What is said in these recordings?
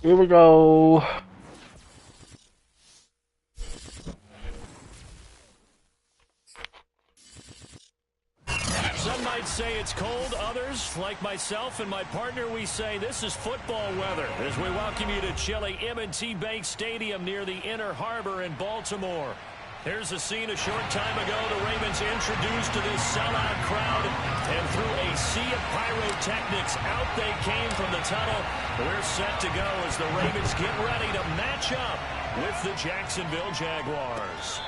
Here we go. Some might say it's cold. Others, like myself and my partner, we say this is football weather as we welcome you to chilly M&T Bank Stadium near the Inner Harbor in Baltimore. Here's a scene a short time ago. The Ravens introduced to this sellout crowd, and through a sea of pyrotechnics, out they came from the tunnel. We're set to go as the Ravens get ready to match up with the Jacksonville Jaguars.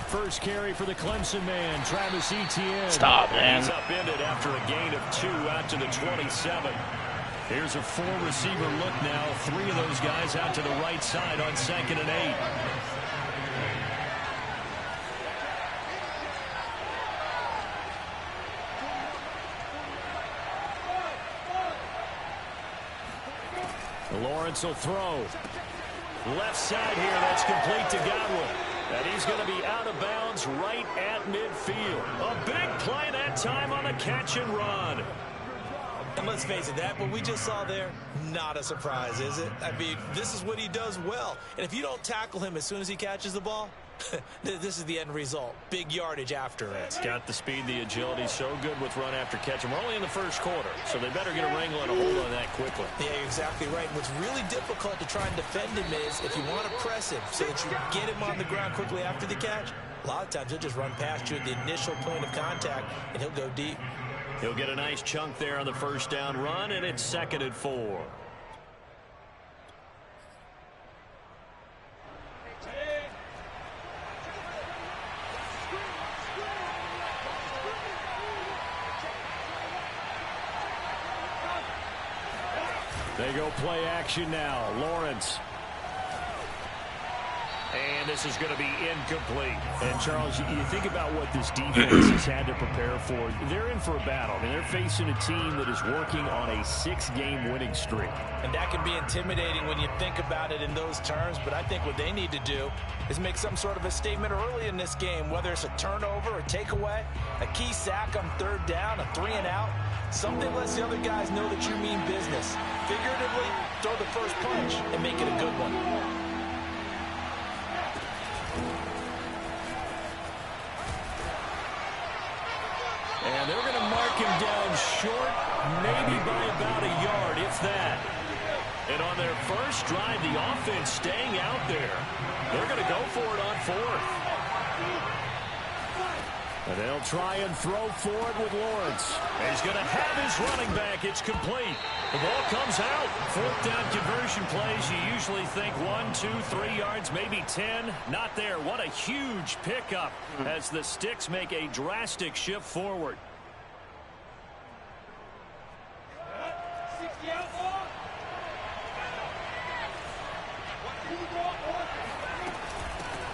First carry for the Clemson man, Travis Etienne. Stop, man. He's upended after a gain of 2 out to the 27. Here's a 4-receiver look now. 3 of those guys out to the right side on 2nd and 8. Lawrence will throw. Left side here, that's complete to Godwin. And he's going to be out of bounds right at midfield. A big play that time on a catch and run. And let's face it, that what we just saw there, not a surprise, is it? I mean, this is what he does well. And if you don't tackle him as soon as he catches the ball, this is the end result. Big yardage after it. It's got the speed, the agility, so good with run after catch. And we're only in the first quarter, so they better get a wrangle and a hold on that quickly. Yeah, you're exactly right. And what's really difficult to try and defend him is if you want to press him so that you get him on the ground quickly after the catch, a lot of times he'll just run past you at the initial point of contact, and he'll go deep. He'll get a nice chunk there on the first down run, and it's 2nd and 4. They go play action now. Lawrence. And this is going to be incomplete. And, Charles, you think about what this defense has had to prepare for. They're in for a battle. I mean, they're facing a team that is working on a 6-game winning streak. And that can be intimidating when you think about it in those terms. But I think what they need to do is make some sort of a statement early in this game, whether it's a turnover, a takeaway, a key sack on 3rd down, a 3-and-out. Something lets the other guys know that you mean business. Figuratively, throw the first punch and make it a good one. And they're going to mark him down short, maybe by about a yard, if that. And on their first drive, the offense staying out there. They're going to go for it on 4th. And they'll try and throw for it with Lawrence. And he's going to have his running back. It's complete. The ball comes out. 4th down conversion plays. You usually think 1, 2, 3 yards, maybe 10. Not there. What a huge pickup as the Sticks make a drastic shift forward.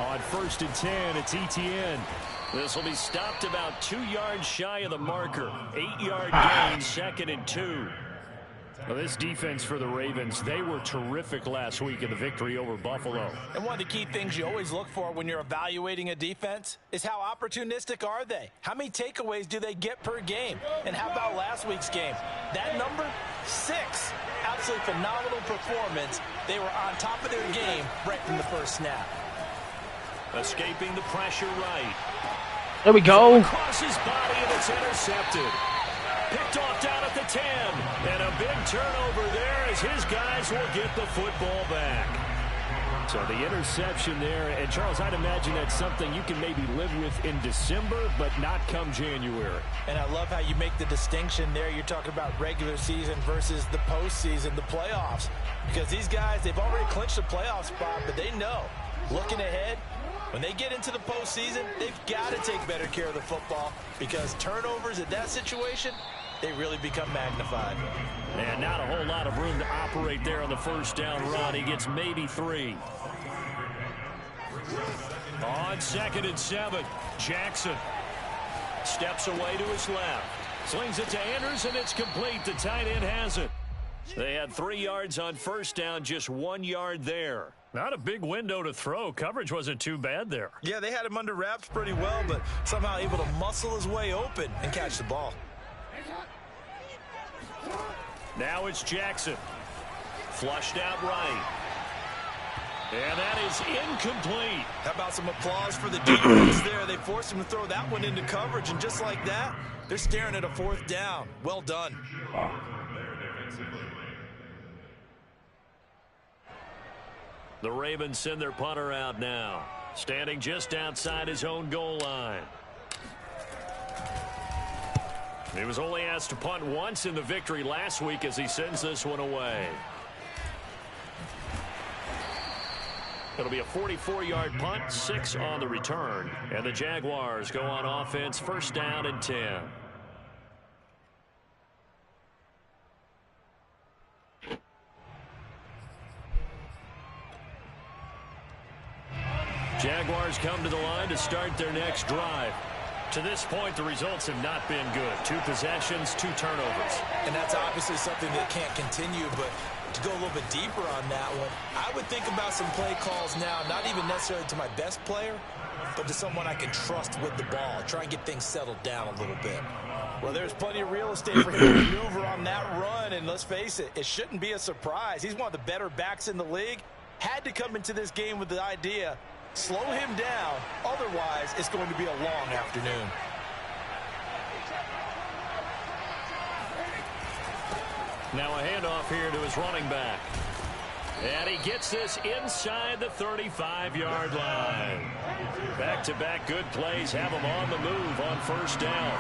On 1st and 10, it's Etienne. This will be stopped about 2 yards shy of the marker. 8-yard gain, 2nd and 2. Well, this defense for the Ravens, they were terrific last week in the victory over Buffalo. And one of the key things you always look for when you're evaluating a defense is how opportunistic are they? How many takeaways do they get per game? And how about last week's game? That number, 6. Absolutely phenomenal performance. They were on top of their game right from the first snap. Escaping the pressure right. There we go. Across his body, and it's intercepted. Picked off down at the 10. And a big turnover there as his guys will get the football back. So the interception there. And, Charles, I'd imagine that's something you can maybe live with in December, but not come January. And I love how you make the distinction there. You're talking about regular season versus the postseason, the playoffs. Because these guys, they've already clinched the playoff spot, but they know, looking ahead, when they get into the postseason, they've got to take better care of the football because turnovers in that situation, they really become magnified. And not a whole lot of room to operate there on the first down run. He gets maybe 3. On 2nd and 7, Jackson steps away to his left. Slings it to Andrews, and it's complete. The tight end has it. They had 3 yards on first down, just 1 yard there. Not a big window to throw. Coverage wasn't too bad there. Yeah, they had him under wraps pretty well, but somehow able to muscle his way open and catch the ball. Now it's Jackson. Flushed out right. And that is incomplete. How about some applause for the defense there? They forced him to throw that one into coverage, and just like that, they're staring at a 4th down. Well done. The Ravens send their punter out now, standing just outside his own goal line. He was only asked to punt once in the victory last week as he sends this one away. It'll be a 44-yard punt, 6 on the return. And the Jaguars go on offense, 1st down and 10. Jaguars come to the line to start their next drive. To this point, the results have not been good. 2 possessions, 2 turnovers. And that's obviously something that can't continue, but to go a little bit deeper on that one, I would think about some play calls now, not even necessarily to my best player, but to someone I can trust with the ball. Try and get things settled down a little bit. Well, there's plenty of real estate for him to maneuver on that run, and let's face it, it shouldn't be a surprise. He's one of the better backs in the league. Had to come into this game with the idea, slow him down, otherwise it's going to be a long afternoon. Now a handoff here to his running back. And he gets this inside the 35-yard line. Back-to-back good plays have him on the move on 1st down.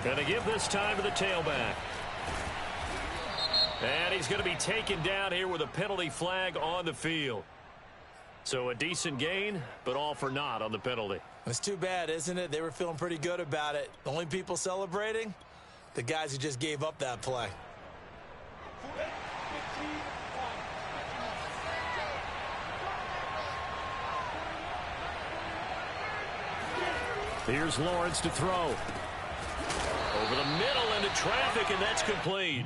Going to give this time to the tailback. And he's going to be taken down here with a penalty flag on the field. So a decent gain, but all for naught on the penalty. It's too bad, isn't it? They were feeling pretty good about it. The only people celebrating, the guys who just gave up that play. Here's Lawrence to throw. Over the middle into traffic, and that's complete.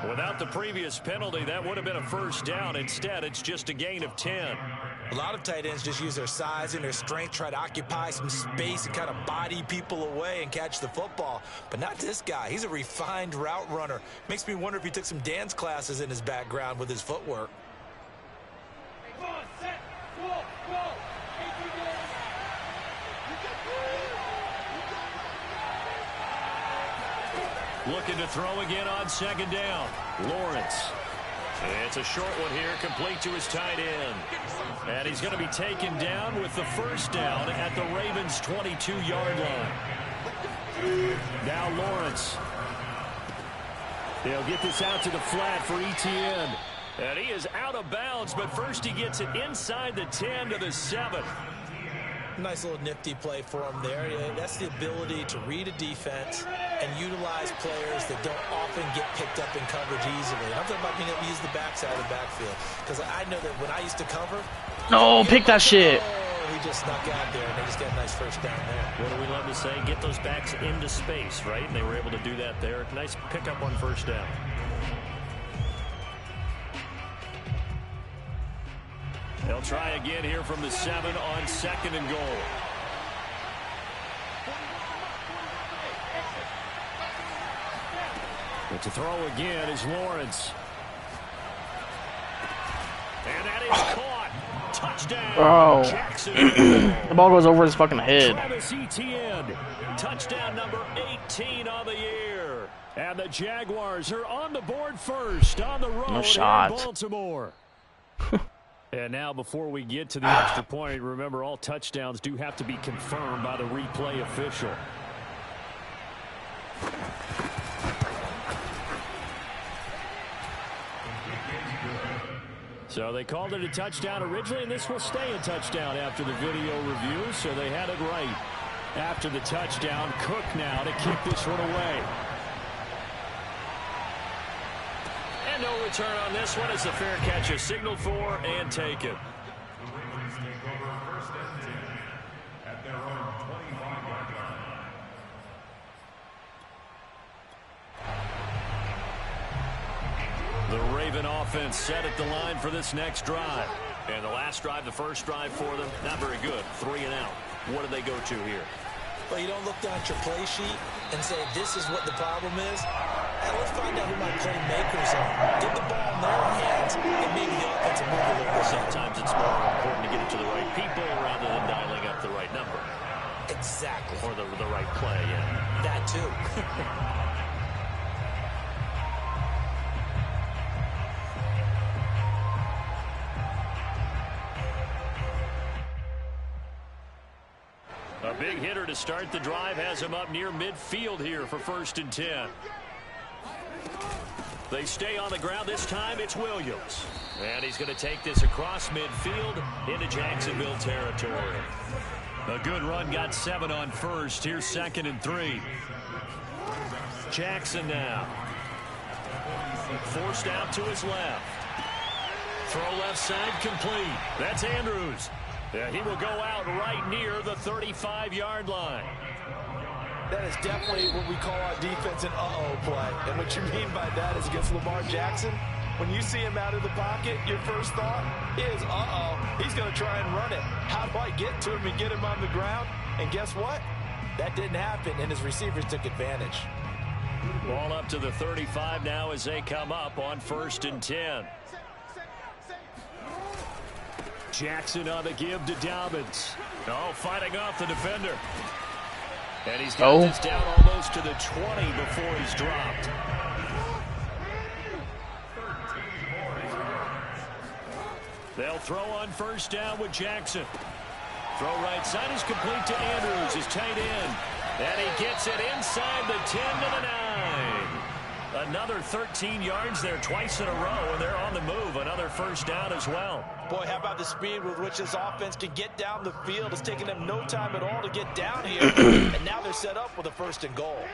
Without the previous penalty, that would have been a 1st down. Instead, it's just a gain of 10. A lot of tight ends just use their size and their strength, try to occupy some space and kind of body people away and catch the football. But not this guy. He's a refined route runner. Makes me wonder if he took some dance classes in his background with his footwork. Looking to throw again on 2nd down. Lawrence. It's a short one here, complete to his tight end. And he's going to be taken down with the 1st down at the Ravens' 22-yard line. Now Lawrence. They'll get this out to the flat for Etienne. And he is out of bounds, but first he gets it inside the 10 to the 7. Nice little nifty play for him there. Yeah, that's the ability to read a defense and utilize players that don't often get picked up in coverage easily. I'm talking about being able to use the backside of the backfield. Because I know that when I used to cover... No, pick that shit. Oh, he just snuck out there, and they just got a nice 1st down there. What do we love to say? Get those backs into space, right? And they were able to do that there. Nice pickup on 1st down. They'll try again here from the 7 on 2nd and goal. But to throw again is Lawrence. And that is caught. Touchdown. Bro. Jackson. The ball goes over his fucking head. Travis Etienne. Touchdown number 18 on the year. And the Jaguars are on the board first on the road in Baltimore. And now before we get to the extra point, remember all touchdowns do have to be confirmed by the replay official. So they called it a touchdown originally, and this will stay a touchdown after the video review, so they had it right. After the touchdown, Cook now to kick this one away. And no return on this one as the fair catch is signaled for and taken. The Raven offense set at the line for this next drive. And the last drive, the first drive for them, not very good. 3 and out. What do they go to here? Well, you don't look down at your play sheet and say, this is what the problem is. And let's find out who my playmakers are. Get the ball in their hands, and maybe the offense will move a little bit. Sometimes it's more important to get it to the right people rather than dialing up the right number. Exactly. Or the right play, yeah. That too. A big hitter to start the drive has him up near midfield here for 1st and 10. They stay on the ground this time. It's Williams. And he's going to take this across midfield into Jacksonville territory. A good run, got 7 on first. Here's 2nd and 3. Jackson now. Forced out to his left. Throw left side complete. That's Andrews. Yeah, he will go out right near the 35-yard line. That is definitely what we call our defense an uh-oh play. And what you mean by that is against Lamar Jackson, when you see him out of the pocket, your first thought is, uh-oh, he's going to try and run it. How do I get to him and get him on the ground? And guess what? That didn't happen, and his receivers took advantage. Ball up to the 35 now as they come up on 1st and 10. Jackson on the give to Dobbins. Oh, fighting off the defender. And he's got this down almost to the 20 before he's dropped. They'll throw on 1st down with Jackson. Throw right side is complete to Andrews, his tight end. And he gets it inside the 10 to the 9. Another 13 yards there twice in a row, and they're on the move. Another 1st down as well. Boy, how about the speed with which this offense can get down the field? It's taking them no time at all to get down here. And now they're set up with a 1st and goal.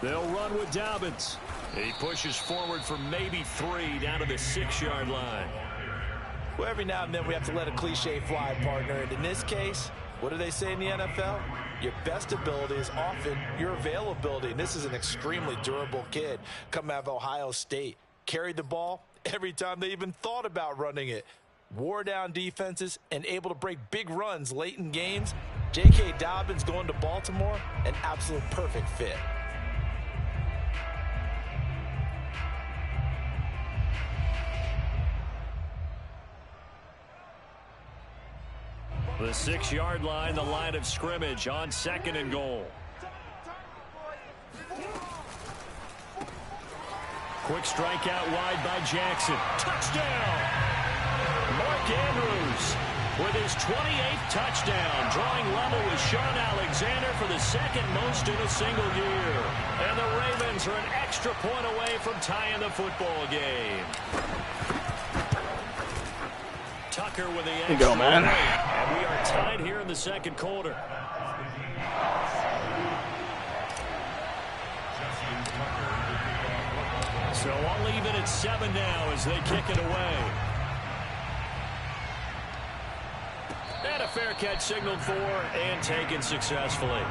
They'll run with Dobbins. He pushes forward for maybe 3 down to the 6-yard line. Well, every now and then we have to let a cliche fly, partner. And in this case, what do they say in the NFL? Your best ability is often your availability. And this is an extremely durable kid coming out of Ohio State. Carried the ball every time they even thought about running it. Wore down defenses and able to break big runs late in games. J.K. Dobbins going to Baltimore, an absolute perfect fit. The 6-yard line, the line of scrimmage on 2nd and goal. Quick strike out wide by Jackson. Touchdown! Mark Andrews with his 28th touchdown, drawing level with Sean Alexander for the 2nd most in a single year. And the Ravens are an extra point away from tying the football game. Tucker with the extra. Go, man. And we are tied here in the 2nd quarter. So I'll leave it at 7 now as they kick it away. And a fair catch signaled for and taken successfully.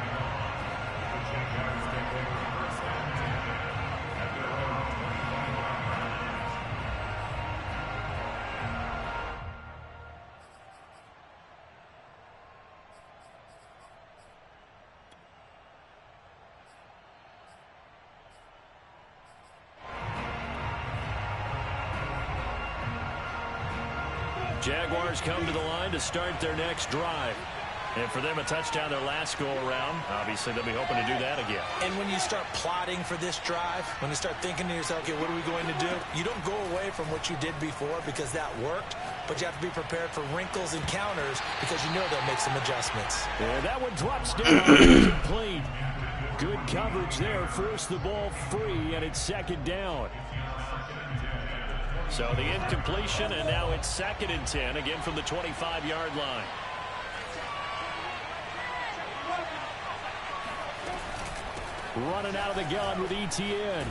Jaguars come to the line to start their next drive. And for them, a touchdown their last go-around. Obviously, they'll be hoping to do that again. And when you start plotting for this drive, when you start thinking to yourself, okay, what are we going to do? You don't go away from what you did before because that worked, but you have to be prepared for wrinkles and counters because you know they'll make some adjustments. Yeah, that one drops down, complete. Good coverage there, forced the ball free, and it's 2nd down. So the incompletion, and now it's 2nd and 10, again from the 25-yard line. Running out of the gun with ETN.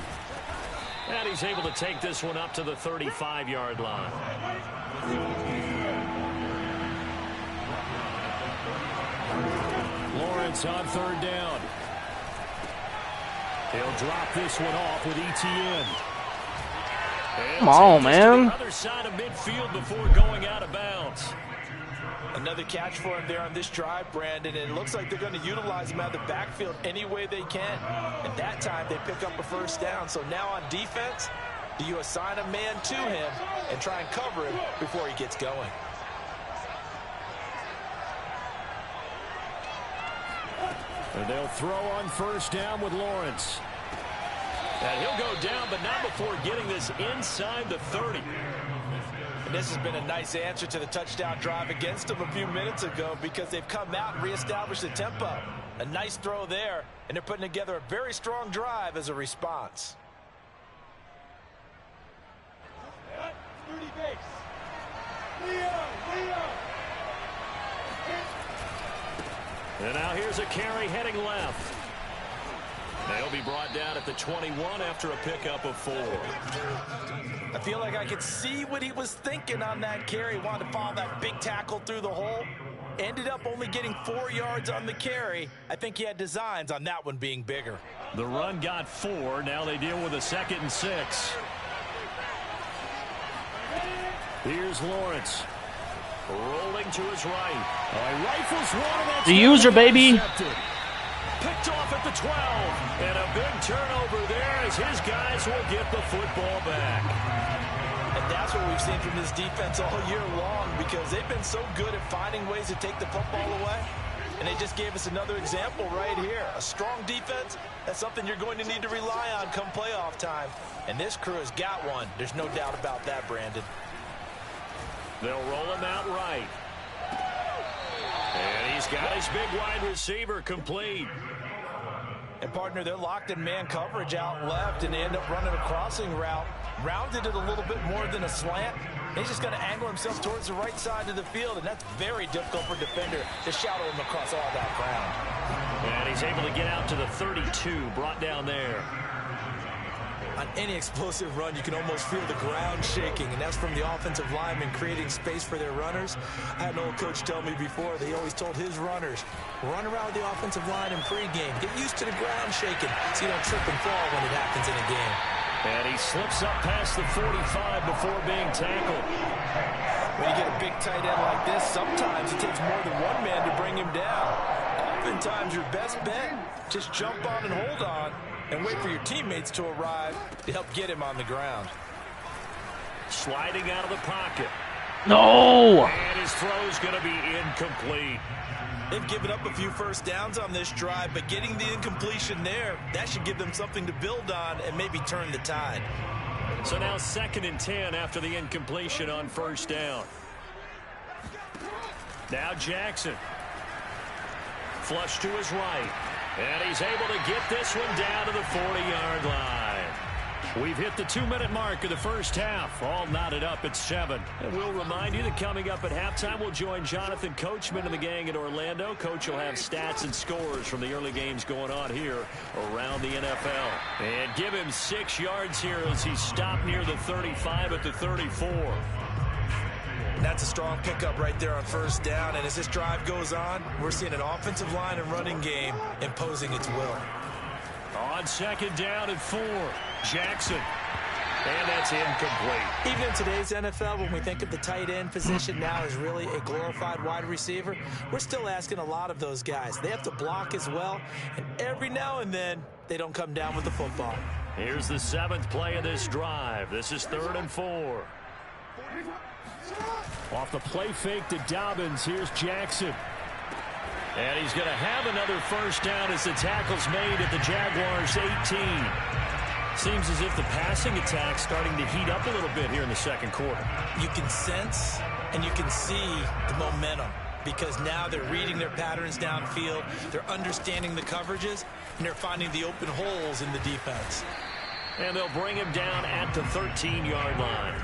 And he's able to take this one up to the 35-yard line. Lawrence on third down. He'll drop this one off with ETN. Come on, man. The other side of midfield before going out of bounds. Another catch for him there on this drive, Brandon, and it looks like they're going to utilize him out of the backfield any way they can. At that time, they pick up a first down. So now on defense, do you assign a man to him and try and cover him before he gets going? And they'll throw on first down with Lawrence. And he'll go down, but not before getting this inside the 30. And this has been a nice answer to the touchdown drive against them a few minutes ago because they've come out and reestablished the tempo. A nice throw there, and they're putting together a very strong drive as a response. And now here's a carry heading left. They'll be brought down at the 21 after a pickup of 4. I feel like I could see what he was thinking on that carry. Wanted to follow that big tackle through the hole. Ended up only getting 4 yards on the carry. I think he had designs on that one being bigger. The run got 4. Now they deal with a 2nd and 6. Here's Lawrence. Rolling to his right. He rifles one. The user, baby. Picked off at the 12. And a big turnover there as his guys will get the football back. And that's what we've seen from this defense all year long because they've been so good at finding ways to take the football away. And they just gave us another example right here. A strong defense, that's something you're going to need to rely on come playoff time. And this crew has got one. There's no doubt about that, Brandon. They'll roll him out right. And he's got his big wide receiver complete. And, partner, they're locked in man coverage out left, and they end up running a crossing route. Rounded it a little bit more than a slant. He's just going to angle himself towards the right side of the field, and that's very difficult for a defender to shadow him across all that ground. And he's able to get out to the 32, brought down there. On any explosive run, you can almost feel the ground shaking, and that's from the offensive linemen creating space for their runners. I had an old coach tell me before, they always told his runners, run around with the offensive line in pregame. Get used to the ground shaking so you don't trip and fall when it happens in a game. And he slips up past the 45 before being tackled. When you get a big tight end like this, sometimes it takes more than one man to bring him down. Oftentimes, your best bet, just jump on and hold on and wait for your teammates to arrive to help get him on the ground. Sliding out of the pocket. No! And his throw's going to be incomplete. They've given up a few first downs on this drive, but getting the incompletion there, that should give them something to build on and maybe turn the tide. So now 2nd and 10 after the incompletion on first down. Now Jackson. Flush to his right. And he's able to get this one down to the 40-yard line. We've hit the 2-minute mark of the first half. All knotted up at 7. And we'll remind you that coming up at halftime, we'll join Jonathan Coachman and the gang in Orlando. Coach will have stats and scores from the early games going on here around the NFL. And give him 6 yards here as he's stopped near the 35 at the 34. That's a strong pickup right there on first down. And as this drive goes on, we're seeing an offensive line and running game imposing its will. On 2nd down and 4, Jackson. And that's incomplete. Even in today's NFL, when we think of the tight end position now as really a glorified wide receiver, we're still asking a lot of those guys. They have to block as well, and every now and then, they don't come down with the football. Here's the 7th play of this drive. This is 3rd and 4. Off the play fake to Dobbins, here's Jackson. And he's going to have another first down as the tackle's made at the Jaguars' 18. Seems as if the passing attack's starting to heat up a little bit here in the second quarter. You can sense and you can see the momentum because now they're reading their patterns downfield, they're understanding the coverages, and they're finding the open holes in the defense. And they'll bring him down at the 13-yard line.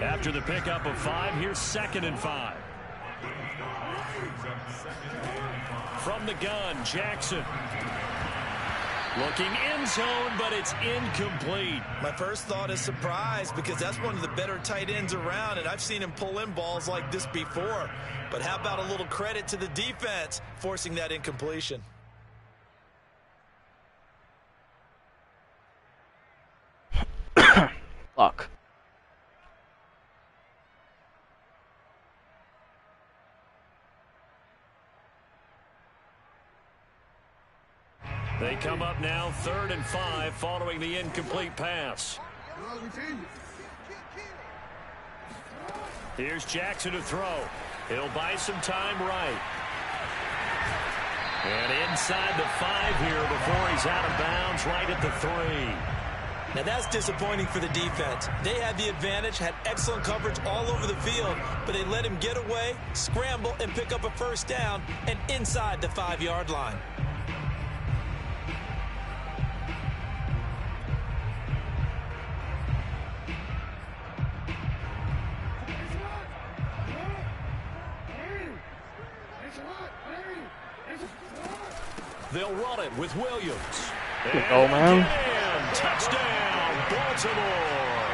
After the pickup of 5, here's 2nd and 5. From the gun, Jackson. Looking end zone, but it's incomplete. My first thought is surprise because that's one of the better tight ends around, and I've seen him pull in balls like this before. But how about a little credit to the defense forcing that incompletion? Fuck. They come up now 3rd and 5 following the incomplete pass. Here's Jackson to throw. He'll buy some time right. And inside the 5 here before he's out of bounds right at the 3. Now that's disappointing for the defense. They had the advantage, had excellent coverage all over the field, but they let him get away, scramble, and pick up a first down, and inside the 5-yard line. They'll run it with Williams. Good goal, man. Touchdown, Baltimore.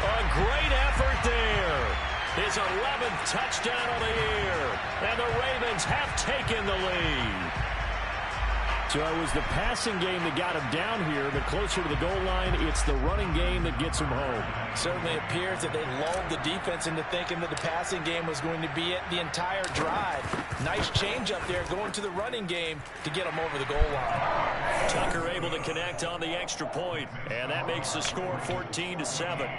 A great effort there. His 11th touchdown of the year. And the Ravens have taken the lead. So it was the passing game that got him down here, but closer to the goal line, it's the running game that gets him home. Certainly appears that they lulled the defense into thinking that the passing game was going to be it the entire drive. Nice change up there going to the running game to get them over the goal line. Tucker able to connect on the extra point, and that makes the score 14-7.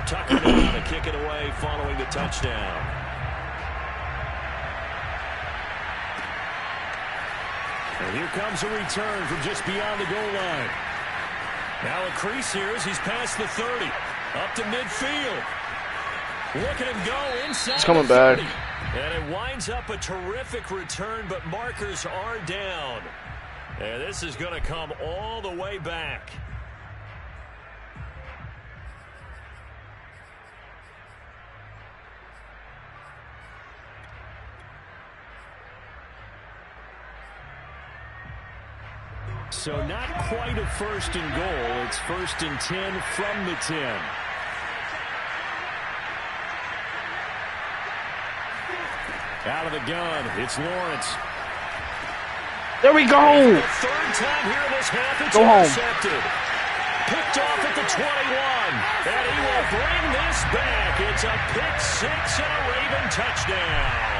Tucker now to kick it away following the touchdown. And here comes a return from just beyond the goal line. Now a crease here as he's past the 30. Up to midfield. Look at him go inside. It's coming back. And it winds up a terrific return, but markers are down. And this is going to come all the way back. So not quite a 1st and goal. It's 1st and 10 from the 10. Out of the gun, it's Lawrence. There we go. The 3rd time here this half, it's intercepted. Picked off at the 21. And he will bring this back. It's a pick 6 and a Raven touchdown.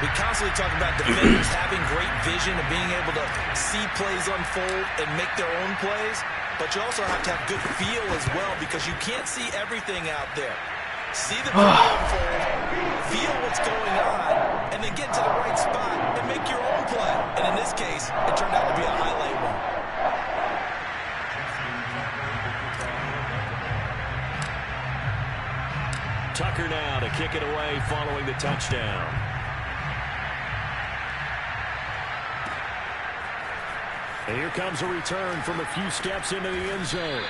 We constantly talk about defenders having great vision and being able to see plays unfold and make their own plays. But you also have to have good feel as well because you can't see everything out there. See the play unfold, feel what's going on, and then get to the right spot and make your own play. And in this case, it turned out to be a highlight one. Tucker now to kick it away following the touchdown. And here comes a return from a few steps into the end zone.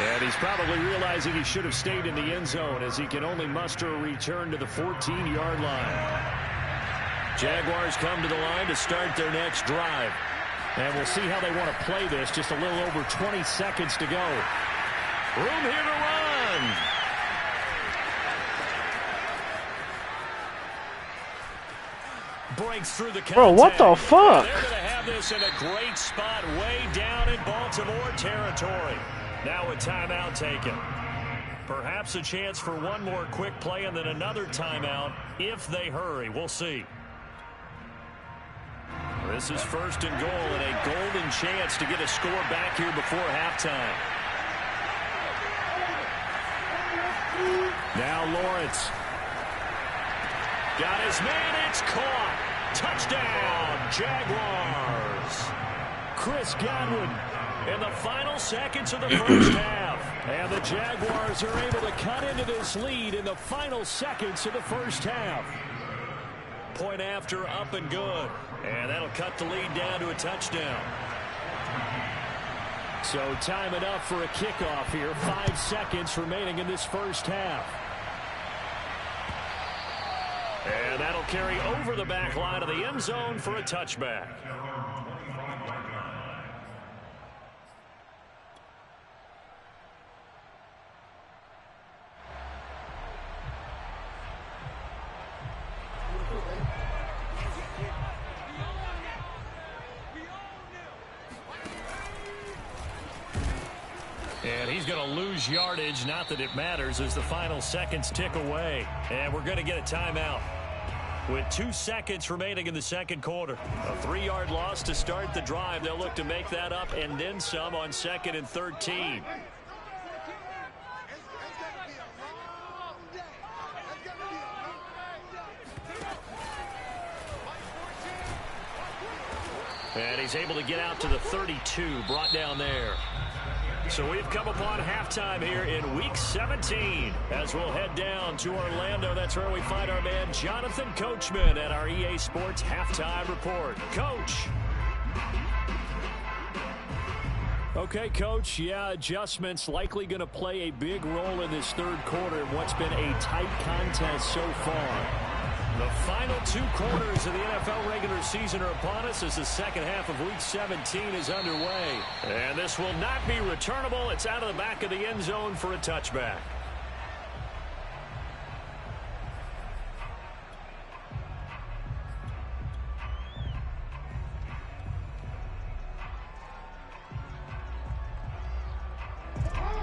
And he's probably realizing he should have stayed in the end zone as he can only muster a return to the 14-yard line. Jaguars come to the line to start their next drive. And we'll see how they want to play this. Just a little over 20 seconds to go. Room here to run. Breaks through the contact. Bro, what the fuck? They're going to have this in a great spot way down in Baltimore territory. Now a timeout taken. Perhaps a chance for one more quick play and then another timeout if they hurry. We'll see. This is 1st and goal and a golden chance to get a score back here before halftime. Now Lawrence. Got his man, it's caught. Touchdown, Jaguars. Chris Godwin in the final seconds of the first half. And the Jaguars are able to cut into this lead in the final seconds of the first half. Point after, up and good. And that'll cut the lead down to a touchdown. So time enough for a kickoff here. 5 seconds remaining in this first half. And that'll carry over the back line of the end zone for a touchback. And he's going to lose yardage. Not that it matters as the final seconds tick away. And we're going to get a timeout with 2 seconds remaining in the second quarter. A 3-yard loss to start the drive. They'll look to make that up and then some on 2nd and 13. And he's able to get out to the 32, brought down there. So we've come upon halftime here in Week 17 as we'll head down to Orlando. That's where we find our man Jonathan Coachman at our EA Sports Halftime Report. Coach. Okay, Coach. Yeah, adjustments likely going to play a big role in this third quarter in what's been a tight contest so far. The final 2 quarters of the NFL regular season are upon us as the second half of Week 17 is underway. And this will not be returnable. It's out of the back of the end zone for a touchback.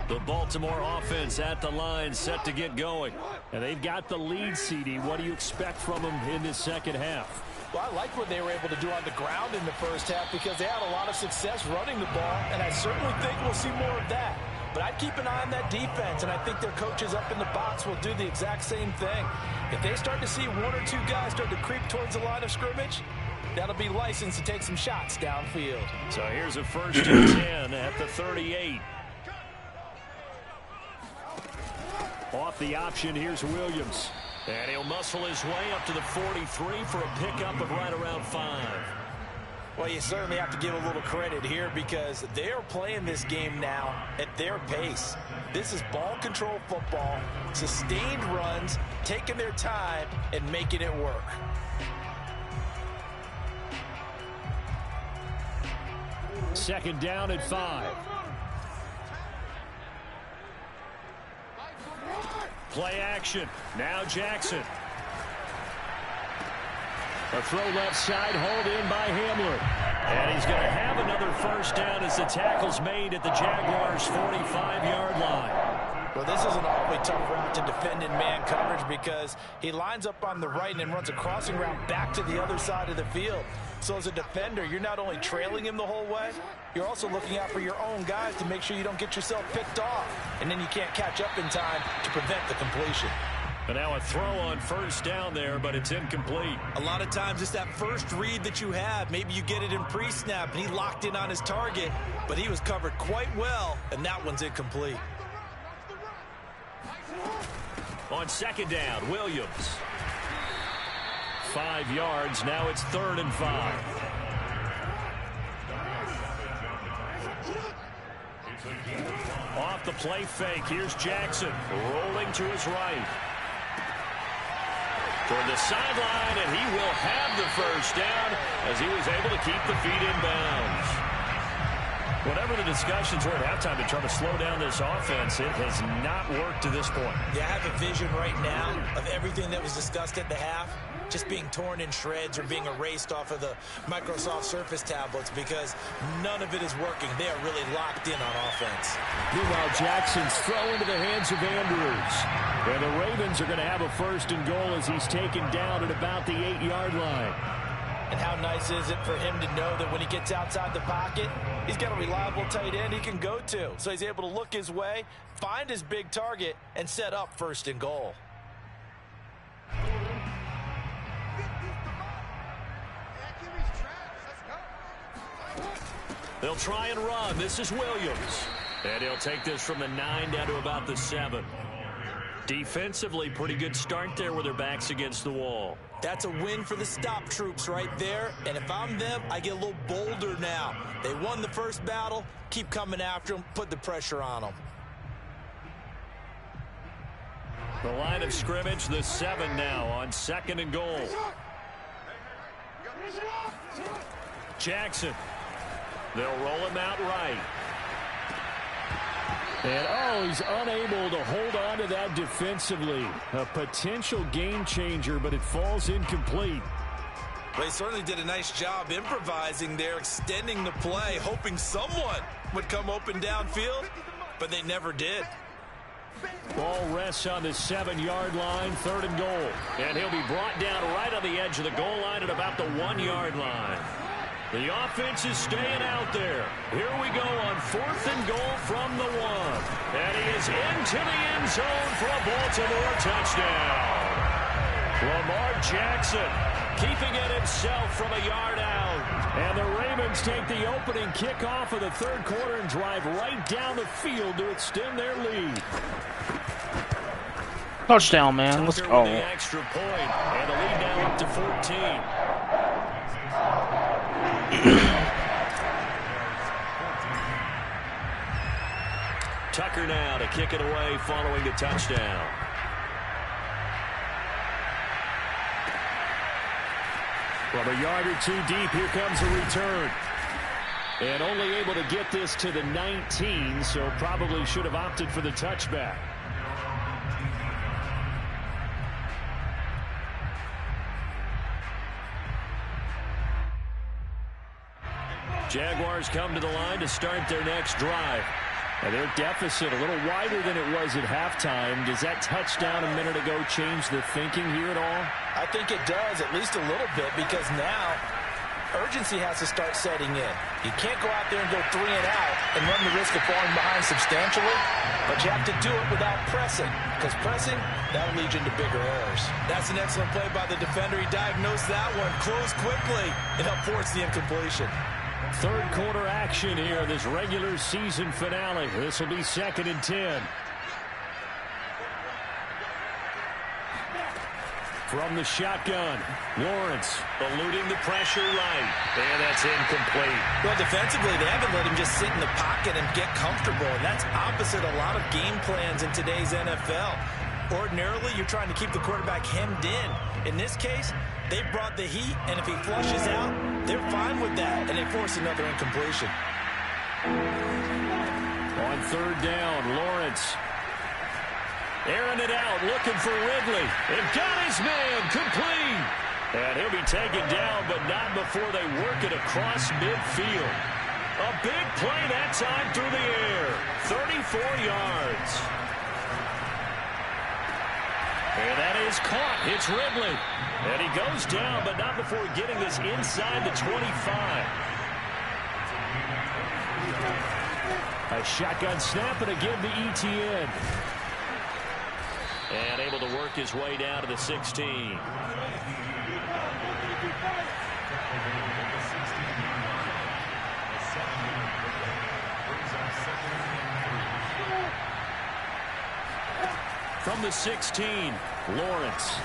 The Baltimore offense at the line, set to get going. And they've got the lead, CD. What do you expect from them in this second half? Well, I like what they were able to do on the ground in the first half because they had a lot of success running the ball, and I certainly think we'll see more of that. But I'd keep an eye on that defense, and I think their coaches up in the box will do the exact same thing. If they start to see 1 or 2 guys start to creep towards the line of scrimmage, that'll be licensed to take some shots downfield. So here's a 1st and 10 at the 38. Off the option, here's Williams. And he'll muscle his way up to the 43 for a pickup of right around 5. Well, you certainly have to give a little credit here because they are playing this game now at their pace. This is ball control football, sustained runs, taking their time and making it work. Second down at 5. Play action. Now Jackson. A throw left side, hauled in by Hamler. And he's going to have another 1st down as the tackle's made at the Jaguars' 45-yard line. Well, this is an awfully tough route to defend in man coverage because he lines up on the right and then runs a crossing route back to the other side of the field. So as a defender, you're not only trailing him the whole way, you're also looking out for your own guys to make sure you don't get yourself picked off. And then you can't catch up in time to prevent the completion. And now a throw on 1st down there, but it's incomplete. A lot of times it's that first read that you have. Maybe you get it in pre-snap, and he locked in on his target, but he was covered quite well, and that one's incomplete. On 2nd down, Williams. 5 yards. Now it's 3rd and 5. Off the play fake. Here's Jackson rolling to his right. Toward the sideline, and he will have the 1st down as he was able to keep the feet in bounds. Whatever the discussions were at halftime to try to slow down this offense, it has not worked to this point. Yeah, I have a vision right now of everything that was discussed at the half just being torn in shreds or being erased off of the Microsoft Surface tablets because none of it is working. They are really locked in on offense. Meanwhile, Jackson's throw into the hands of Andrews. And the Ravens are going to have a 1st and goal as he's taken down at about the 8-yard line. And how nice is it for him to know that when he gets outside the pocket, he's got a reliable tight end he can go to. So he's able to look his way, find his big target, and set up 1st and goal. They'll try and run. This is Williams. And he'll take this from the 9 down to about the 7. Defensively, pretty good start there with their backs against the wall. That's a win for the stop troops right there. And if I'm them, I get a little bolder now. They won the first battle. Keep coming after them. Put the pressure on them. The line of scrimmage, the 7 now on 2nd and goal. Jackson. They'll roll him out right. And, he's unable to hold on to that defensively. A potential game changer, but it falls incomplete. Well, he certainly did a nice job improvising there, extending the play, hoping someone would come open downfield, but they never did. Ball rests on the 7-yard line, 3rd and goal. And he'll be brought down right on the edge of the goal line at about the 1-yard line. The offense is staying out there. Here we go on 4th and goal from the 1. And he is into the end zone for a Baltimore touchdown. Lamar Jackson keeping it himself from a yard out. And the Ravens take the opening kickoff of the 3rd quarter and drive right down the field to extend their lead. Touchdown, man. Let's go. The extra point, and the lead now up to 14. Tucker now to kick it away following the touchdown. From a yard or 2 deep, here comes a return. And only able to get this to the 19, so probably should have opted for the touchback. Jaguars come to the line to start their next drive. And their deficit a little wider than it was at halftime. Does that touchdown a minute ago change the thinking here at all? I think it does, at least a little bit, because now urgency has to start setting in. You can't go out there and go 3 and out and run the risk of falling behind substantially, but you have to do it without pressing, because pressing, that'll lead you into bigger errors. That's an excellent play by the defender. He diagnosed that one, closed quickly, and helped force the incompletion. 3rd quarter action here, this regular season finale. This will be 2nd and 10. From the shotgun, Lawrence eluding the pressure right. And that's incomplete. Well, defensively, they haven't let him just sit in the pocket and get comfortable, and that's opposite a lot of game plans in today's NFL. Ordinarily, you're trying to keep the quarterback hemmed in. In this case, they brought the heat, and if he flushes out, they're fine with that, and they force another incompletion. On 3rd down, Lawrence airing it out, looking for Ridley. And got his man, complete. And he'll be taken down, but not before they work it across midfield. A big play that time through the air. 34 yards. And that is caught. It's Ridley. And he goes down, but not before getting this inside the 25. A shotgun snap and again to ETN. And able to work his way down to the 16. From the 16, Lawrence.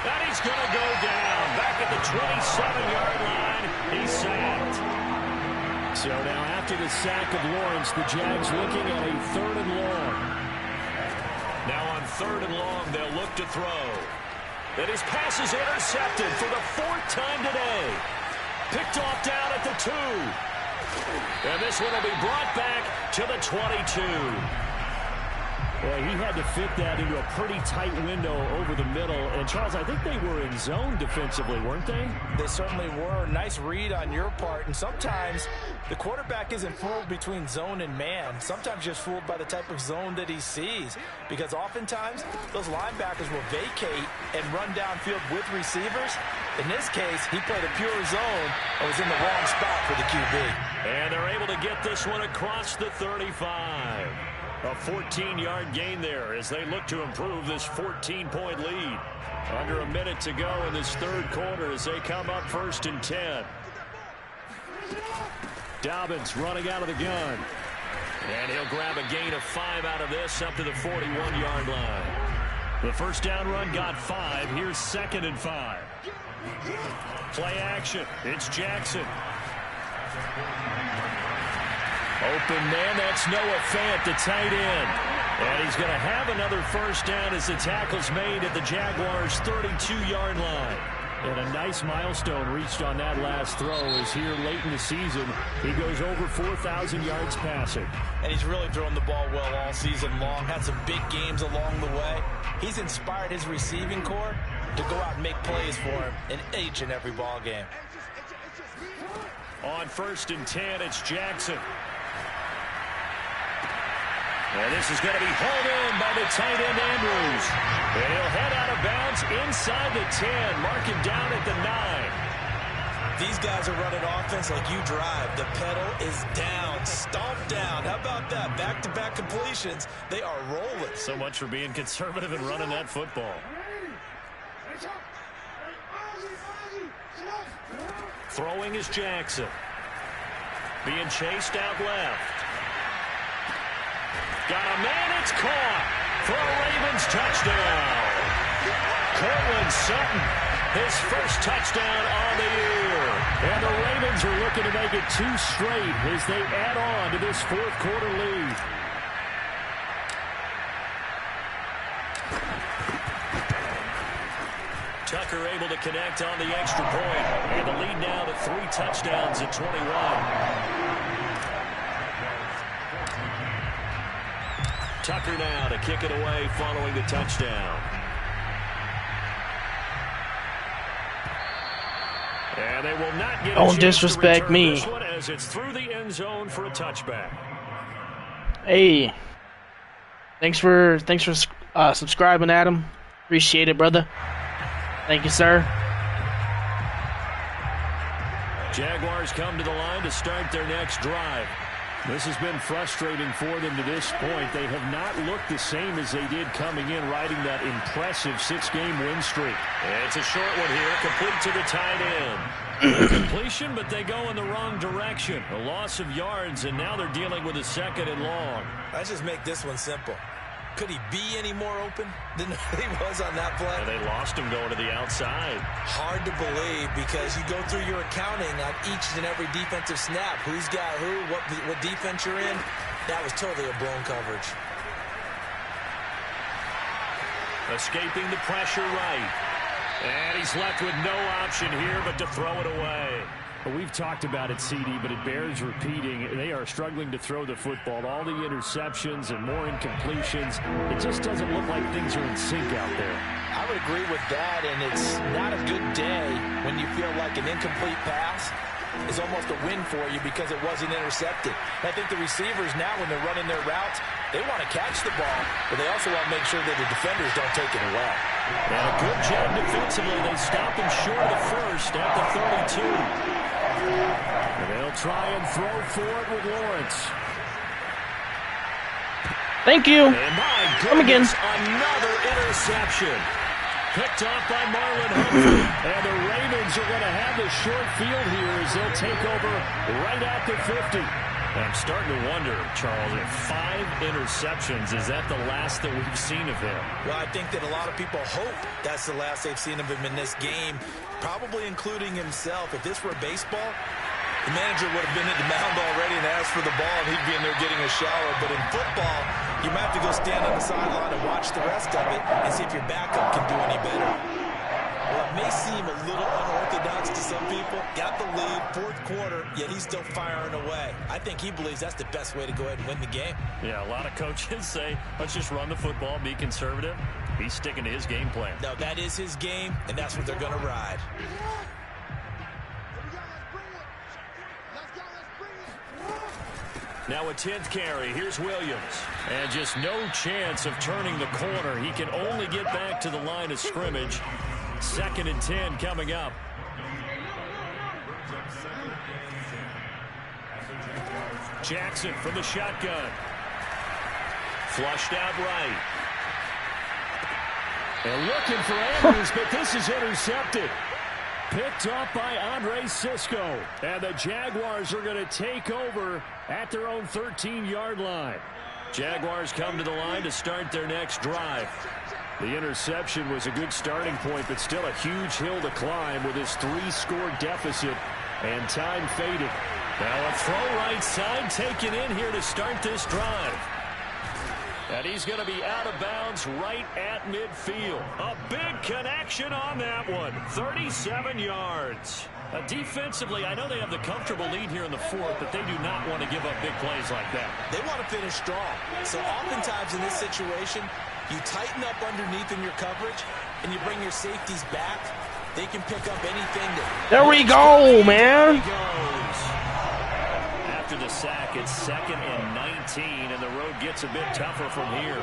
And he's going to go down. Back at the 27-yard line. He's sacked. So now after the sack of Lawrence, the Jags looking at a 3rd and long. Now on 3rd and long, they'll look to throw. And his pass is intercepted for the 4th time today. Picked off down at the 2. And this one will be brought back to the 22. Well, he had to fit that into a pretty tight window over the middle. And, Charles, I think they were in zone defensively, weren't they? They certainly were. Nice read on your part. And sometimes the quarterback isn't fooled between zone and man. Sometimes just fooled by the type of zone that he sees. Because oftentimes, those linebackers will vacate and run downfield with receivers. In this case, he played a pure zone and was in the wrong spot for the QB. And they're able to get this one across the 35. A 14-yard gain there as they look to improve this 14-point lead. Under a minute to go in this 3rd quarter as they come up 1st and 10. Dobbins running out of the gun. And he'll grab a gain of 5 out of this up to the 41-yard line. The first down run got 5. Here's 2nd and 5. Play action. It's Jackson. Open man, that's Noah Fant, the tight end. And he's going to have another first down as the tackle's made at the Jaguars' 32-yard line. And a nice milestone reached on that last throw as here late in the season, he goes over 4,000 yards passing. And he's really thrown the ball well all season long. Had some big games along the way. He's inspired his receiving corps to go out and make plays for him in each and every ball game. On 1st and 10, it's Jackson. And this is going to be hauled in by the tight end Andrews. And he'll head out of bounds inside the 10, marking down at the 9. These guys are running offense like you drive. The pedal is down, stomp down. How about that? Back-to-back completions. They are rolling. So much for being conservative and running that football. Throwing is Jackson. Being chased out left. Got a man, it's caught for a Ravens touchdown. Cortland Sutton, his first touchdown on the year. And the Ravens are looking to make it 2 straight as they add on to this 4th quarter lead. Tucker able to connect on the extra point. And the lead now to 3 touchdowns at 21. Tucker now to kick it away following the touchdown. And they will not get Don't disrespect me. This one as it's through the end zone for a touchback. Hey, thanks for subscribing, Adam. Appreciate it, brother. Thank you, sir. Jaguars come to the line to start their next drive. This has been frustrating for them to this point. They have not looked the same as they did coming in, riding that impressive 6-game win streak. It's a short one here, complete to the tight end. Completion, but they go in the wrong direction. A loss of yards, and now they're dealing with a 2nd and long. Let's just make this one simple. Could he be any more open than he was on that play? And they lost him going to the outside. Hard to believe because you go through your accounting on each and every defensive snap. Who's got who, what defense you're in. That was totally a blown coverage. Escaping the pressure right. And he's left with no option here but to throw it away. We've talked about it, CD, but it bears repeating. They are struggling to throw the football. All the interceptions and more incompletions. It just doesn't look like things are in sync out there. I would agree with that, and it's not a good day when you feel like an incomplete pass is almost a win for you because it wasn't intercepted. And I think the receivers now, when they're running their routes, they want to catch the ball, but they also want to make sure that the defenders don't take it away. And a good job defensively. They stop him short of the first at the 32. And they'll try and throw for it with Lawrence. Thank you. And my Come again. goodness, another interception. Picked off by Marlon Humphrey. And the Ravens are going to have the short field here as they'll take over right at the 50. And I'm starting to wonder, Charles, if 5 interceptions, is that the last that we've seen of him? Well, I think that a lot of people hope that's the last they've seen of him in this game, probably including himself. If this were baseball, the manager would have been at the mound already and asked for the ball, and he'd be in there getting a shower. But in football, you might have to go stand on the sideline and watch the rest of it and see if your backup can do any better. Well, it may seem a little unorthodox to some people. Got the lead, 4th quarter, yet he's still firing away. I think he believes that's the best way to go ahead and win the game. Yeah, a lot of coaches say, let's just run the football, be conservative. He's sticking to his game plan. No, that is his game, and that's what they're going to ride. Now a 10th carry. Here's Williams. And just no chance of turning the corner. He can only get back to the line of scrimmage. 2nd and 10 coming up. Jackson from the shotgun. Flushed out right. And looking for Andrews, but this is intercepted. Picked off by Andre Sisco. And the Jaguars are going to take over at their own 13-yard line. Jaguars come to the line to start their next drive. The interception was a good starting point, but still a huge hill to climb with his 3-score deficit and time fading. Now a throw right side taken in here to start this drive. And he's going to be out of bounds right at midfield. A big connection on that one. 37 yards. Defensively, I know they have the comfortable lead here in the fourth, but they do not want to give up big plays like that. They want to finish strong. So oftentimes in this situation, you tighten up underneath in your coverage, and you bring your safeties back. They can pick up anything. There we go, man. After the sack, it's 2nd and 19, and the road gets a bit tougher from here.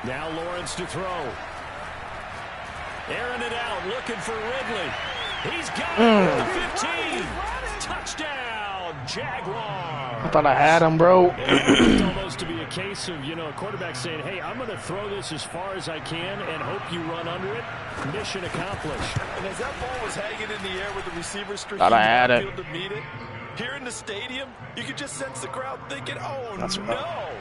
Now Lawrence to throw. Airing it out, looking for Ridley. He's got it at the 15. Touchdown, Jaguar. I thought I had him, bro. It's almost to be a case of, a quarterback saying, hey, I'm going to throw this as far as I can and hope you run under it. Mission accomplished. And as that ball was hanging in the air with the receiver streaking Thought I had it. to meet it, here in the stadium, you could just sense the crowd thinking, oh, That's no. right.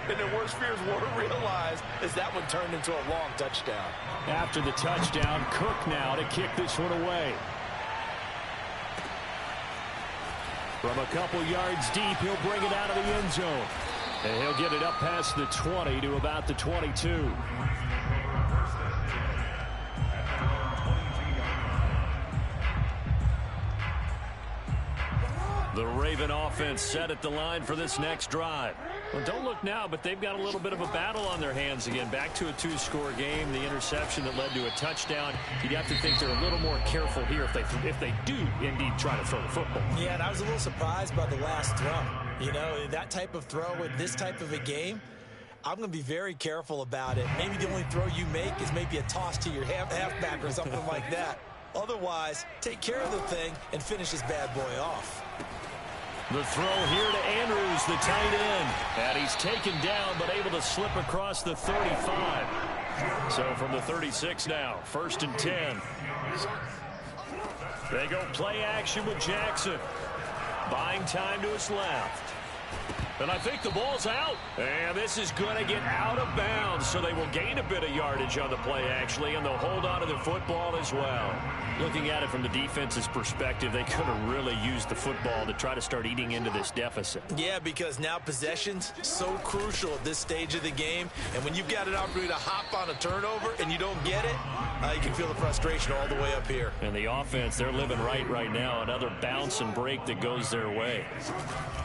And their worst fears weren't realized as that one turned into a long touchdown. After the touchdown, Cook now to kick this one away. From a couple yards deep, he'll bring it out of the end zone. And he'll get it up past the 20 to about the 22. The Raven offense set at the line for this next drive. Well, don't look now, but they've got a little bit of a battle on their hands again. Back to a 2-score game. The interception that led to a touchdown. You'd have to think they're a little more careful here if they do indeed try to throw the football. Yeah, and I was a little surprised by the last throw. That type of throw with this type of a game, I'm going to be very careful about it. Maybe the only throw you make is maybe a toss to your halfback or something like that. Otherwise, take care of the thing and finish this bad boy off. The throw here to Andrews, the tight end. And he's taken down, but able to slip across the 35. So from the 36 now, 1st and 10. They go play action with Jackson. Buying time to his left. And I think the ball's out. And this is going to get out of bounds, so they will gain a bit of yardage on the play, actually, and they'll hold on to the football as well. Looking at it from the defense's perspective, they could have really used the football to try to start eating into this deficit. Yeah, because now possession's so crucial at this stage of the game. And when you've got an opportunity to hop on a turnover and you don't get it, you can feel the frustration all the way up here. And the offense, they're living right now. Another bounce and break that goes their way.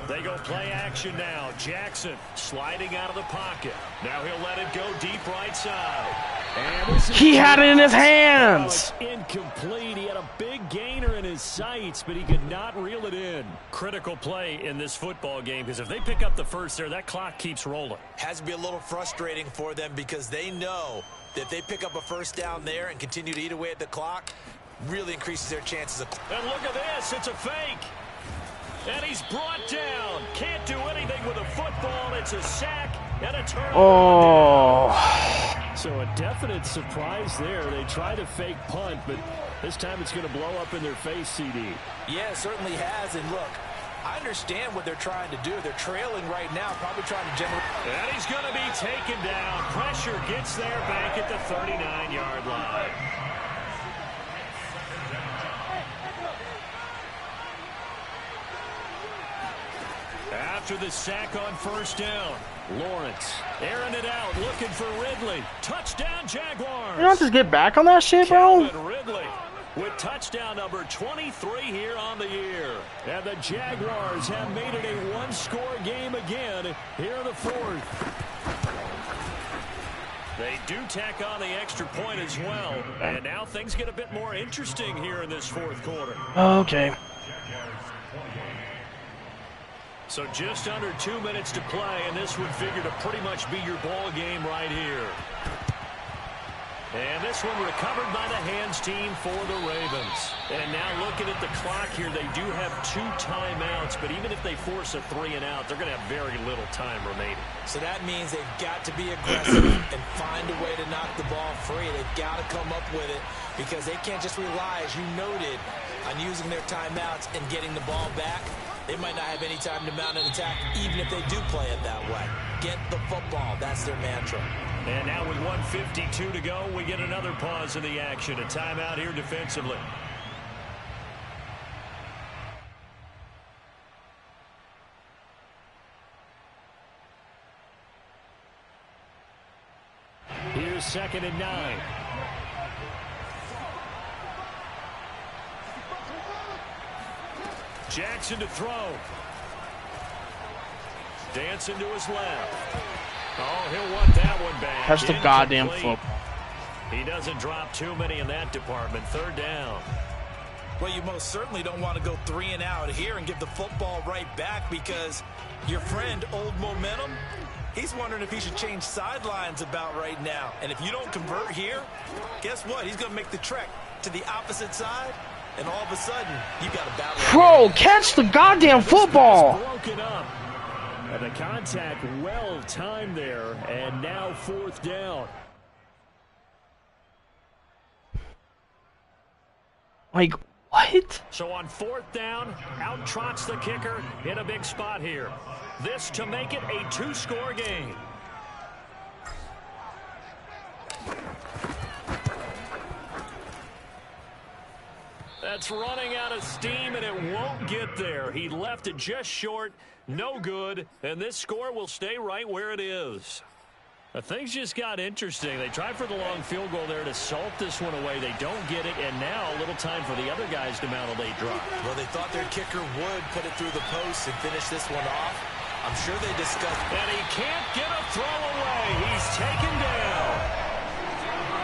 They go play action now. Jackson sliding out of the pocket. Now he'll let it go deep right side. And He had it in his hands. Oh, incomplete. He had a big gainer in his sights, but he could not reel it in. Critical play in this football game, because if they pick up the first there, that clock keeps rolling. Has to be a little frustrating for them because they know that if they pick up a first down there and continue to eat away at the clock, really increases their chances of... And look at this. It's a fake. And he's brought down. Can't do anything with a football. It's a sack and a turnover. Oh. So a definite surprise there. They try to fake punt, but this time it's going to blow up in their face, CD. Yeah, it certainly has. And look, I understand what they're trying to do. They're trailing right now, probably trying to generate... And he's going to be taken down. Pressure gets there back at the 39-yard line. After the sack on first down, Lawrence airing it out, looking for Ridley. Touchdown, Jaguars. You don't just get back on that shit, bro? Calvin Ridley with touchdown number 23 here on the year. And the Jaguars have made it a one-score game again here in the fourth. They do tack on the extra point as well. And now things get a bit more interesting here in this fourth quarter. Okay. So just under 2 minutes to play, and this would figure to pretty much be your ball game right here. And this one recovered by the hands team for the Ravens. And now looking at the clock here, they do have 2 timeouts, but even if they force a 3 and out, they're going to have very little time remaining. So that means they've got to be aggressive and find a way to knock the ball free. They've got to come up with it because they can't just rely, as you noted, on using their timeouts and getting the ball back. They might not have any time to mount an attack, even if they do play it that way. Get the football. That's their mantra. And now with 1:52 to go, we get another pause in the action. A timeout here defensively. 2nd and 9. Jackson to throw. Dancing to his left. Oh, he'll want that one back. Catch the goddamn football. He doesn't drop too many in that department. 3rd down. Well, you most certainly don't want to go 3 and out here and give the football right back, because your friend, Old Momentum, he's wondering if he should change sidelines about right now. And if you don't convert here, guess what? He's going to make the trek to the opposite side, and all of a sudden, you got a battle. Bro, catch the goddamn football. Broken up. And the contact well timed there, and now 4th down. Like, what? So on 4th down, out trots the kicker in a big spot here. This to make it a 2-score game. That's running out of steam, and it won't get there. He left it just short, no good, and this score will stay right where it is. Things just got interesting. They tried for the long field goal there to salt this one away. They don't get it, and now a little time for the other guys to mount a late drop. Well, they thought their kicker would put it through the post and finish this one off. I'm sure they discussed. And he can't get a throw away. He's taken down.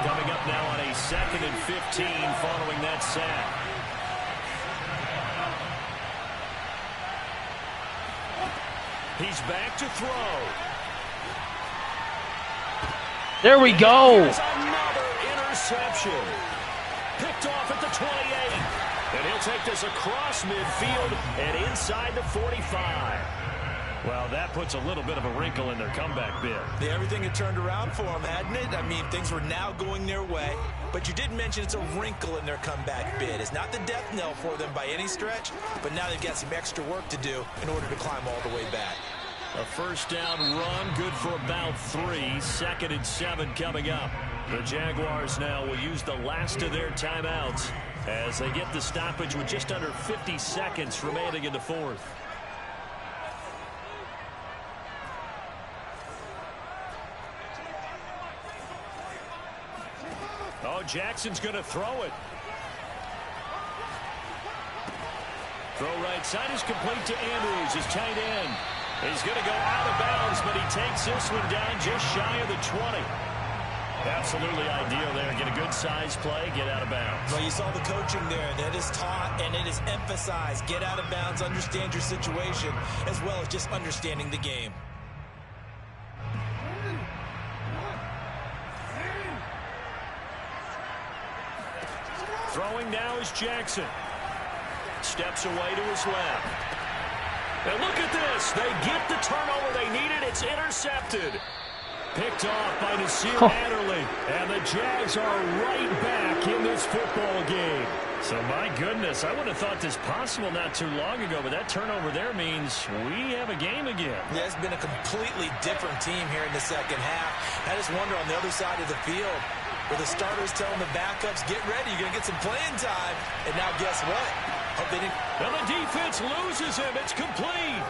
Coming up now on a 2nd and 15 following that sack. He's back to throw. There we go. Here's another interception. Picked off at the 28. And he'll take this across midfield and inside the 45. Well, that puts a little bit of a wrinkle in their comeback bid. Yeah, everything had turned around for them, hadn't it? I mean, things were now going their way. But you did mention it's a wrinkle in their comeback bid. It's not the death knell for them by any stretch, but now they've got some extra work to do in order to climb all the way back. A 1st down run, good for about 3. 2nd and 7 coming up. The Jaguars now will use the last of their timeouts as they get the stoppage with just under 50 seconds remaining in the 4th. Oh, Jackson's going to throw it. Throw right side is complete to Andrews, his tight end. He's going to go out of bounds, but he takes this one down just shy of the 20. Absolutely ideal there. Get a good size play, get out of bounds. Well, you saw the coaching there. That is taught and it is emphasized. Get out of bounds, understand your situation, as well as just understanding the game. Throwing now is Jackson. Steps away to his left. And look at this. They get the turnover they needed. It's intercepted. Picked off by Nasir Adderley. And the Jags are right back in this football game. So, my goodness, I would have thought this possible not too long ago, but that turnover there means we have a game again. Yeah, it's been a completely different team here in the second half. I just wonder on the other side of the field, where the starters telling the backups, get ready, you're going to get some playing time. And now guess what? Hope they didn't. And the defense loses him. It's complete.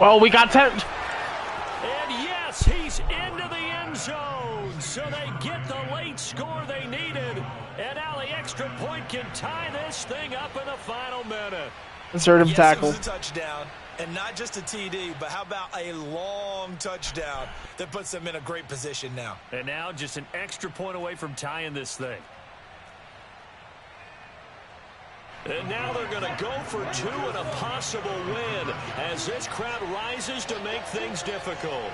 Well, we got 10. And yes, he's into the end zone. So they get the late score they needed. And now the extra point can tie this thing up in the final minute. Assertive tackle. It was a touchdown. And not just a TD, but how about a long touchdown that puts them in a great position now. And now just an extra point away from tying this thing. And now they're going to go for 2 and a possible win as this crowd rises to make things difficult.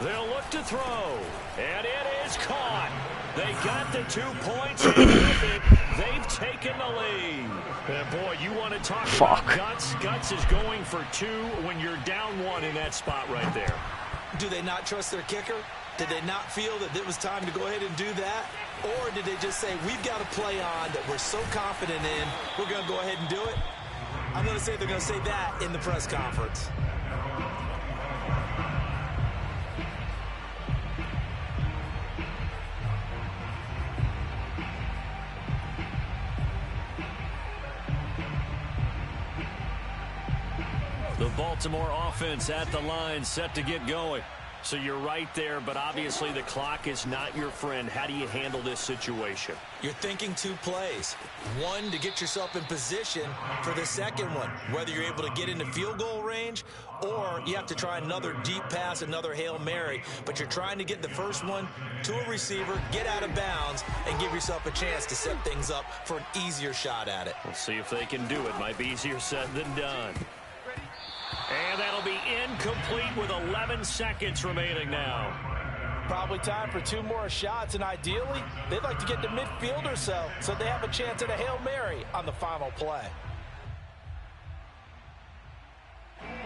They'll look to throw, and it is caught. They got the 2 points, and with it, they've taken the lead. And boy, you want to talk about guts. Guts is going for 2 when you're down 1 in that spot right there. Do they not trust their kicker? Did they not feel that it was time to go ahead and do that? Or did they just say, we've got a play on that we're so confident in, we're going to go ahead and do it? I'm going to say they're going to say that in the press conference. The Baltimore offense at the line, set to get going. So you're right there, but obviously the clock is not your friend. How do you handle this situation? You're thinking 2 plays. One, to get yourself in position for the second one, whether you're able to get into field goal range or you have to try another deep pass, another Hail Mary. But you're trying to get the first one to a receiver, get out of bounds, and give yourself a chance to set things up for an easier shot at it. We'll see if they can do it. Might be easier said than done. And that'll be incomplete with 11 seconds remaining now. Probably time for 2 more shots, and ideally, they'd like to get to midfield or so they have a chance at a Hail Mary on the final play.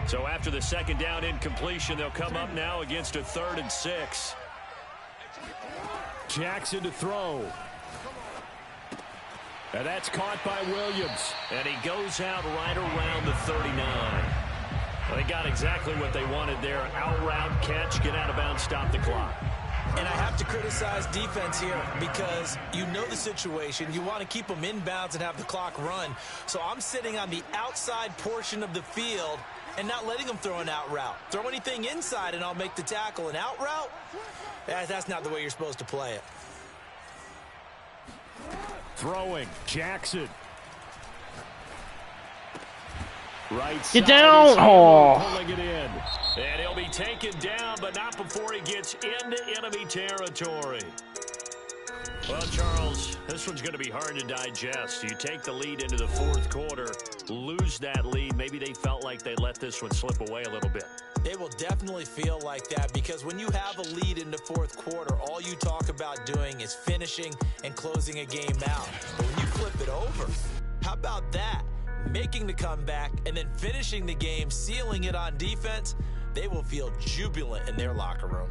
So after the second down incompletion, they'll come up now against a 3rd and 6. Jackson to throw. And that's caught by Williams. And he goes out right around the 39. Well, they got exactly what they wanted there. Out route, catch, get out of bounds, stop the clock. And I have to criticize defense here because you know the situation. You want to keep them inbounds and have the clock run. So I'm sitting on the outside portion of the field and not letting them throw an out route. Throw anything inside and I'll make the tackle. An out route? That's not the way you're supposed to play it. Throwing, Jackson. Right Get down! Oh. Pulling it in. And he'll be taken down, but not before he gets into enemy territory. Well, Charles, this one's going to be hard to digest. You take the lead into the 4th quarter, lose that lead. Maybe they felt like they let this one slip away a little bit. They will definitely feel like that because when you have a lead in the 4th quarter, all you talk about doing is finishing and closing a game out. But when you flip it over, how about that? Making the comeback and then finishing the game, sealing it on defense, they will feel jubilant in their locker room.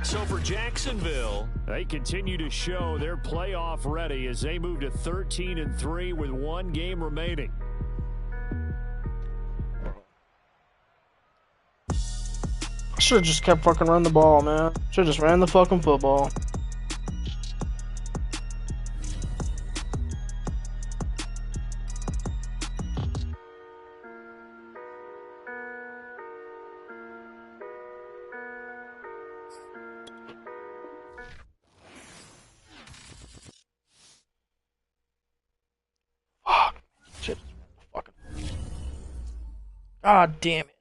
So for Jacksonville, they continue to show they're playoff ready as they move to 13-3 with 1 game remaining. Should've just kept fucking running the ball, man. Should've just ran the fucking football. Fuck. Shit. Fucking. God damn it.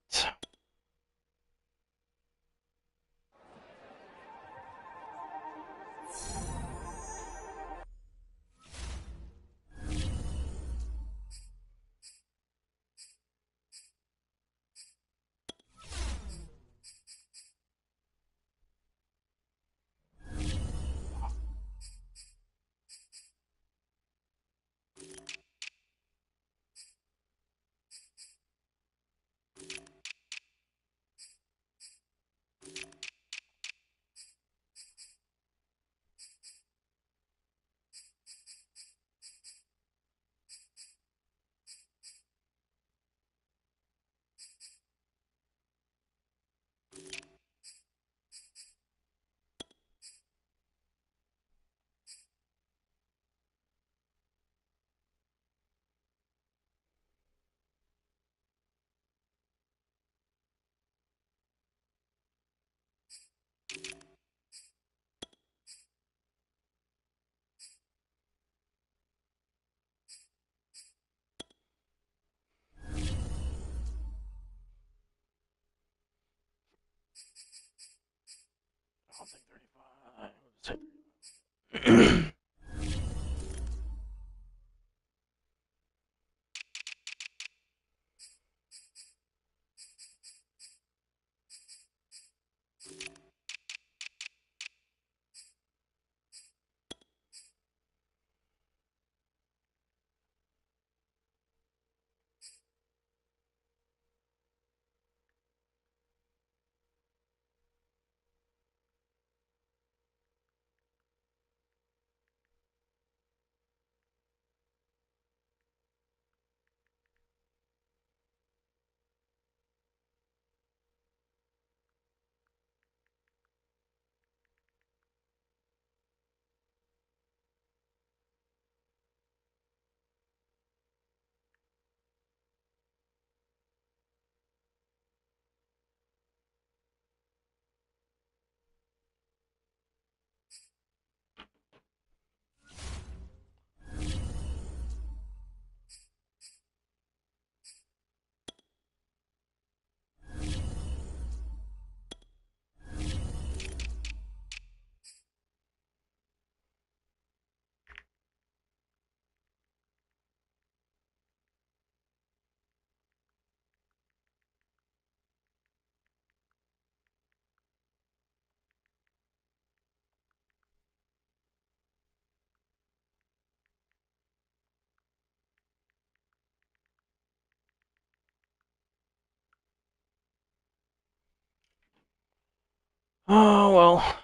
Oh, well.